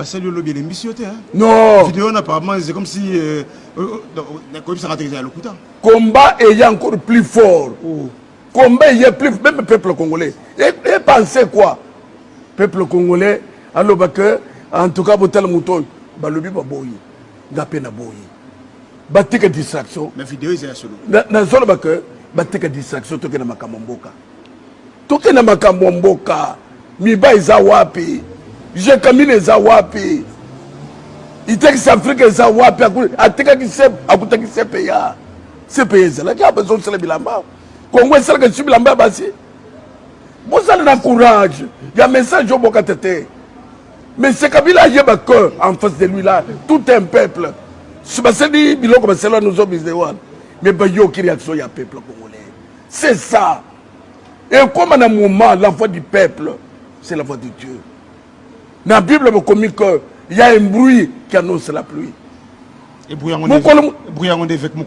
bah c'est le lobby l'ambition hein. Non. Vidéo apparemment c'est comme si comme ça rentre à l'okuta. Combat est encore plus fort. Combat est plus même le peuple congolais. Et pensez quoi? Peuple congolais alors que en tout cas botel mouton ba lobi ba boyi. Ngapé na boyi. Ba tika distraction. Mais vidéo c'est solo. Na solo ba que ba tika distraction toke na makambo mboka. Toke na makambo mboka. Miba iza wapi? Je kamine iza wapi? Itaki Afrique iza wapi? Atika kisep akutaki sepe ya. Sepe yeza. La kia besoin de bilamba. Congo est que tu bilamba basi. Vous avez le courage. Il y a un message au boka tete. Mais c'est Kabila yeba que en face de lui là, tout un peuple. C'est pas dit biloko ba selo nous sommes des one. Mais ba yo qui réaction ya peuple congolais. C'est ça. Et comme à un moment la voix du peuple, c'est la voix de Dieu. Dans la Bible, il y a un bruit qui annonce la pluie. Et bruit avec Mukuna.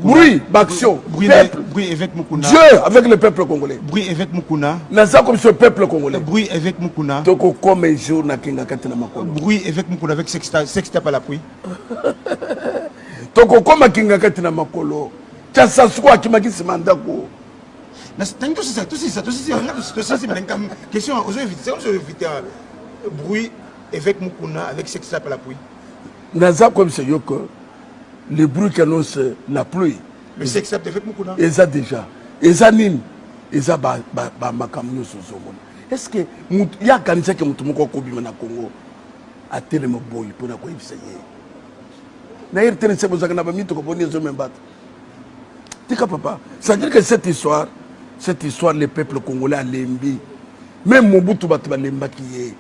Bruit, action. Bruit avec Mukuna. Dieu avec le peuple congolais. Bruit avec Mukuna. Naza comme ce peuple congolais. Bruit avec Mukuna. Toko comme un jour na kinga katina makolo. Bruit avec Mukuna avec sexta pas la pluie. Toko comme kinga katina makolo. Tcha swa ki makisi mandako. Tout ça, c'est une question aux invités. Bruit avec Mukuna, avec ce qui s'appelle la pluie. Naza comme c'est yo que le bruit qui annonce la pluie. Mais c'est accepté avec Mukuna. Et ça déjà. Et ça nim. Et ça makamno sozomon. Est-ce que il y a kanisa que mutumoko kobima na Congo a tellement boy pour na ko ibisaye. Na irtene se bozaka na ba mito ko boni zo membat. Tika papa, ça veut dire que cette histoire, le peuple congolais a lembi. Même Mobutu Batuba lemba qui est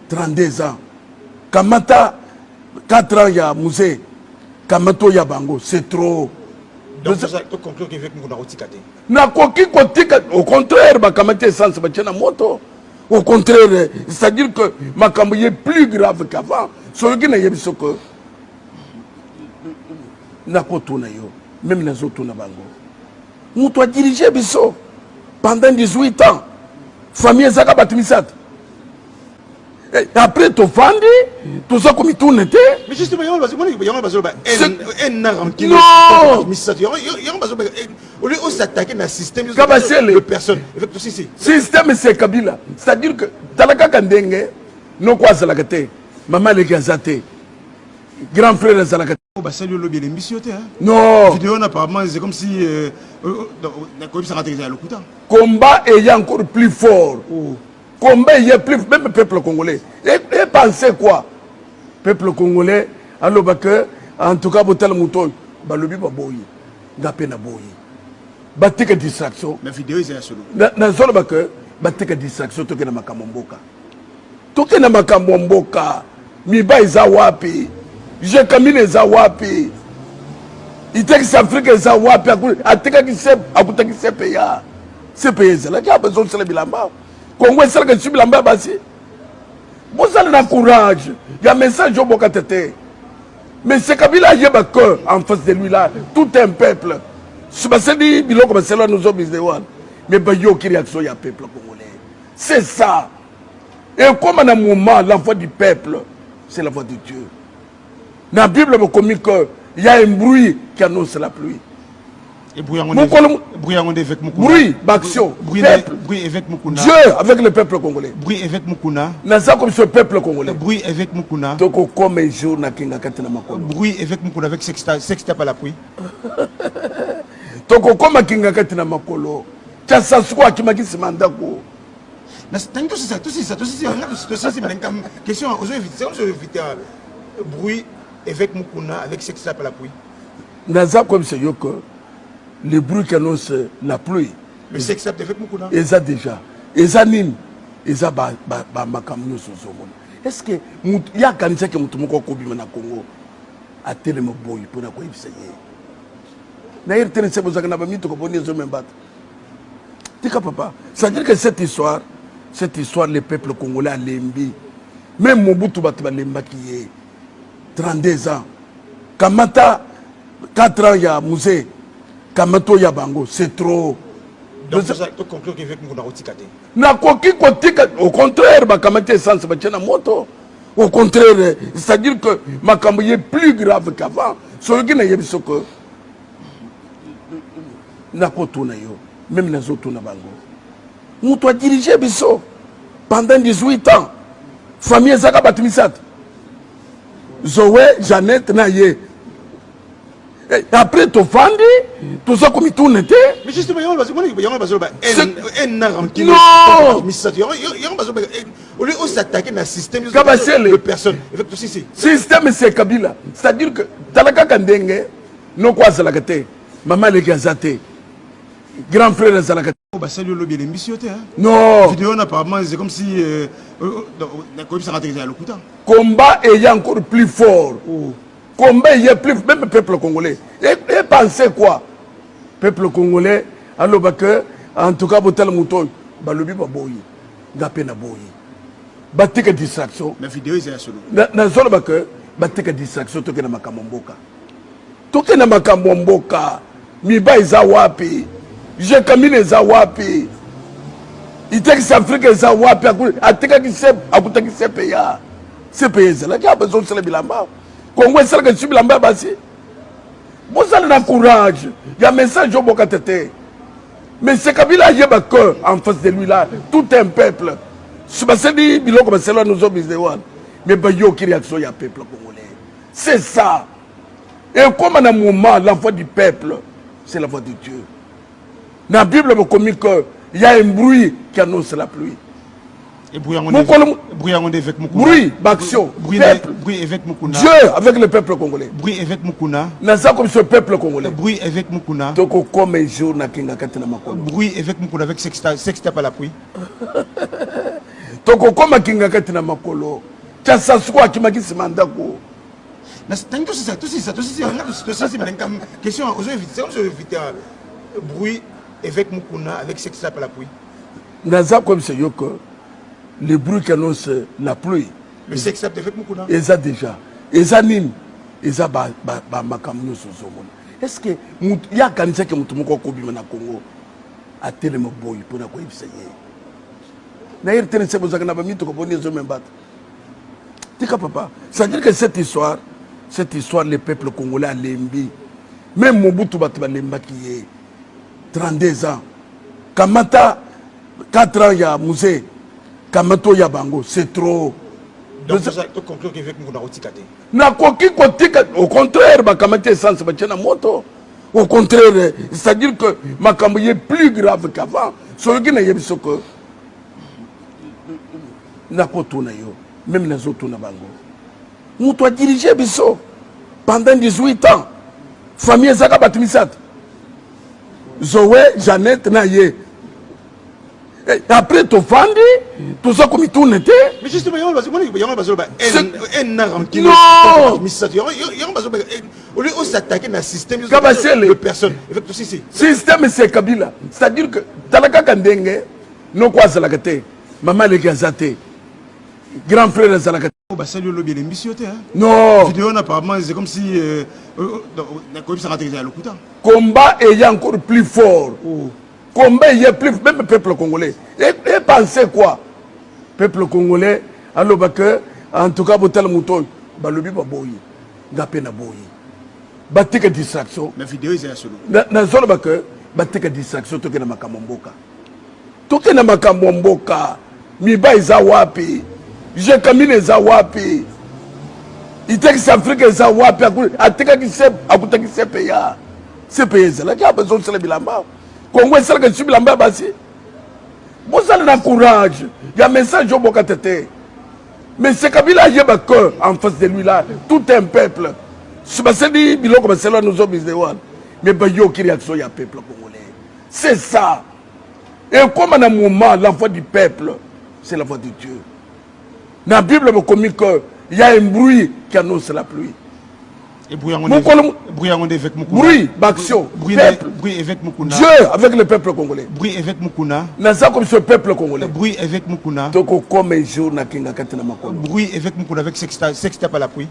32 ans. Kamata 4 ans ya musée. Kamato ya bango, c'est trop. Donc ça tu conclure qu'avec nous on a retikate. Na koki kotika au contraire ba kamate essence ba tena moto. Au contraire, c'est-à-dire que makambo est plus grave qu'avant. Celui qui n'a yebiso que na kotuna yo, même na zotuna bango. Nous doit diriger biso pendant 18 ans. Famille Zaka Batumisat. Après, tu vendu, tout ça comme tout n'était. Mais justement, il y a un arme qui non! Au lieu de s'attaquer dans le système de personnes. Système, c'est Kabila. C'est-à-dire que, Talaka Kandenge, non quoi, c'est la gâté. Maman les gazate. Grand frère, c'est la gâté. C'est le lobby l'ambition hein. Non. Vidéo apparemment c'est comme si comme ça rentre à l'okuta. Combat est encore plus fort. Combat est plus même le peuple congolais. Et pensez quoi? Peuple congolais alors que en tout cas botel mouton ba lobi ba boyi. Ngapé na boyi. Ba tika distraction. Mais vidéo c'est solo. Na solo ba que ba tika distraction toke na makambo mboka. Toke na makambo mboka. Miba iza wapi? Je kamine za wapi? Itaki Afrique za wapi? Atika kisep akutaki sepe ya. Sepe yeza. La kia besoin de bilamba. Congo est que tu bilamba basi. Vous avez le courage. Il y a un message au boka tete. Mais c'est Kabila yeba que en face de lui là, tout un peuple. C'est pas dit biloko ba selo nous sommes des one. Mais ba yo qui réaction ya peuple congolais. C'est ça. Et comme à un moment la voix du peuple, c'est la voix de Dieu. Dans la Bible, il y a un bruit qui annonce la pluie. Et bruit avec Mukuna. Bruit, action. Bruit avec Mukuna. Dieu avec le peuple congolais. Bruit avec Mukuna. Naza comme ce peuple congolais. Bruit avec Mukuna. Toko comme un jour na kinga katina makolo. Bruit avec Mukuna avec sexta pas la pluie. Toko comme kinga katina makolo. Tcha swa ki makisi mandako. Tout ça, c'est une question aux invités. Bruit avec Mukuna, avec ce qui s'appelle la pluie. Naza comme c'est yo que le bruit qui annonce la pluie. Mais c'est accepté avec Mukuna. Et ça déjà. Et ça nim. Et ça makamno sozomon. Est-ce que il y a kanisa que mutumoko kobima na Congo a tellement boy pour na ko ibisaye. Na irtene se bozaka na ba mito ko boni zo membat. Tika papa, ça veut dire que cette histoire, le peuple congolais a lembi. Même Mobutu Batuba lemba qui est 32 ans. Kamata 4 ans ya musée. Kamato ya bango, c'est trop. Donc ça tu conclure qu'avec nous on a retikate. Na koki kotika au contraire ba kamate essence ba tena moto. Au contraire, c'est-à-dire que ma campagne est plus grave qu'avant. Ce qui n'a pas dit que n'a pas tourné, même les autres tournent bango. Nous doit diriger Bisso pendant 18 ans. Famille Zaka Batimisat. Zoé, Jeannette, Naye. Après, tu vendu, tout ça comme il tourne. Mais justement, il y a un qui non! Au lieu de s'attaquer dans le système de personnes. Système, c'est Kabila. C'est-à-dire que, Talaka Kandenge, non quoi Zalakate, Maman Legazate, grand frère Zalakate. Salut le lobby de non! Vidéo, apparemment, c'est comme si. Combat est encore plus fort. Combat est plus fort. Même le peuple congolais. Et pensez quoi? Peuple congolais, alors que, en tout cas, Botal Mouton, Balobi Baboyi, Gapé Naboyi. Batte que distraction. La vidéo est solo. Na zone que batte que distraction, toke na makamomboka. Toke na makamomboka. Miba izawapi. Je kamine zawapi. Iteki Afrique zawapi. Ateka ki sep, akuta ki sepeya. Sepeya zela. Qui a besoin de cela bilamba? Congo est cela que tu bilamba basi. Vous avez le courage. Il y a un message au Bokatete. Mais c'est Kabila a un cœur en face de lui là. Tout un peuple. C'est dit, bilo comme c'est là nous sommes des one. Mais bah yo qui réaction y a peuple congolais. C'est ça. Et comme à un moment l'enfant du peuple, c'est la voix de Dieu. Dans la Bible me communique qu'il y a un bruit qui annonce la pluie. Et bruit avec Mukuna. Bruit, d'action. Bruit avec Mukuna. Dieu avec le peuple congolais. Bruit avec Mukuna. Naza comme ce peuple congolais. Bruit avec Mukuna. Toko comme un jour na kinga katina makolo. Bruit avec Mukuna avec sextape à la pluie. Toko comme kinga katina makolo. Tcha swa kimaki simandako. Tout ça. Question bruit avec Mukuna avec sextape à la pluie. Naza comme ce yoko. Le bruit qui annonce la pluie. Le sexe avec Mukuna. Et ça déjà. Et ça nim. Et ça makamno sozomona. Est-ce que il y a kanisa que mutumoko kobima na Congo a tellement boy pour na ko ibsaye. Na ir tene sebo zakana ba mito ko boni zo membat. Tika papa, ça veut dire que cette histoire, le peuple congolais a lembi. Même Mobutu Batuba lemba qui est 32 ans. Kamata 4 ans il y a musée. Kamato Yabango, c'est trop. Donc, tu conclures qu'avec Mukuna Otikate. Au contraire, Bakamate essence, Bachana Moto. Au contraire, c'est-à-dire que ma campagne est plus grave qu'avant. Ce qui n'a pas dit que n'a pas tourné, même les autres tournent bango. Nous doit diriger Bisso pendant 18 ans. Famille Zaka Batimisat. Zoé, Jeannette, Naye. Après, tu vendu, tout ça comme il tourne. Mais justement, il y a un qui non! Au lieu de s'attaquer dans le système de personnes. Système, c'est Kabila. C'est-à-dire que Talaka Kandenge, non quoi Zalakate, Maman Legazate, grand frère Zalakate. Salut le lobby de non! Vidéo, apparemment, c'est comme si. Combat est encore plus fort. Combat est plus fort. Même le peuple congolais. Et pensez quoi? Peuple congolais, alors que, en tout cas, Botal Mouton, Balobi Baboyi, Gapé Naboyi. Batte que distraction. La vidéo est solo. Na zone que batte que distraction, toke na makamomboka. Toke na makamomboka. Miba izawapi. Je kamine zawapi. Iteki Afrique zawapi. Ateka ki sep, akuta ki sepeya. Sepeya zela. Qui a besoin de cela bilamba? Congo est cela que tu bilamba basi. Vous avez le courage. Il y a un message au Bokatete. Mais c'est Kabila a un cœur en face de lui là. Tout un peuple. C'est dit, bilo comme c'est là nous sommes des one. Mais bah yo qui réaction y a peuple congolais. C'est ça. Et comme à un moment l'enfant du peuple, c'est la voix de Dieu. Dans la Bible me communique qu'il y a un bruit qui annonce la pluie. Et bruit avec Mukuna. Bruit, d'action. Bruit avec Mukuna. Dieu avec le peuple congolais. Bruit avec Mukuna. Naza comme ce peuple congolais. Bruit avec Mukuna. Toko comme un jour na kinga katina makolo. Bruit avec Mukuna avec sextape à la pluie.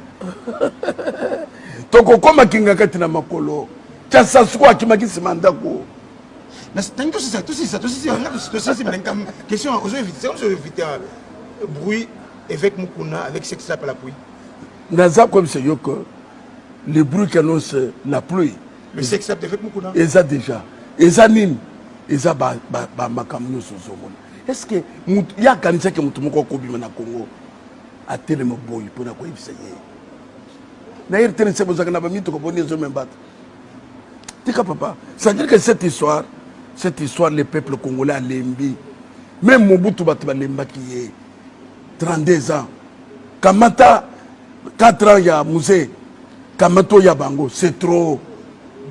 Toko comme kinga katina makolo. Tcha swa kimaki simandako. Tout ça. Question, bruit avec Mukuna, avec ce qui s'appelle la pluie. Naza comme c'est yo que le bruit qui annonce la pluie. Le sexe avec Mukuna. Et ça déjà. Et ça nime. Et ça makamno sozomona. Est-ce que il y a kanisa que mutu moko kobima na Congo a tellement boy pour na ko ibisa ye. Na ir tene sebo zakana ba mito ko boni zo membat. Tika papa, ça veut dire que cette histoire, le peuple congolais a lembi. Même Mobutu Batuba lemba qui est 32 ans. Kamata 4 ans ya musée. Kamato ya bango, c'est trop.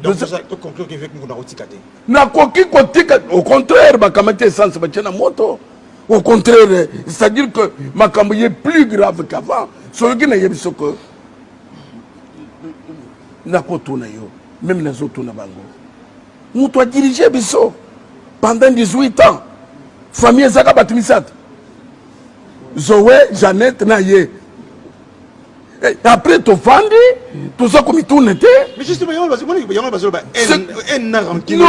Donc ça tu conclure qu'avec Mukuna otikate. Na koki kotika au contraire ba kamate essence ba tena moto. Au contraire, c'est-à-dire que makambo est plus grave qu'avant. So qui na yebiso que na kotuna yo, même les autres na bango. Mutu a dirigé biso pendant 18 ans. Famille Zaka Batimisat. Zoé, Jeannette, Naye. Après, tu vendu, tout ça comme tout n'était. Mais justement, il y a un rempli. Non!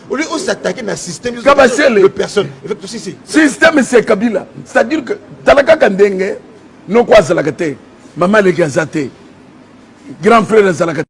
Au lieu de s'attaquer dans le système, de personnes. Système, c'est Kabila. C'est-à-dire que, Talaka Kandenge, non quoi, Zalakate, maman les Gazate, grand frère Zalakate.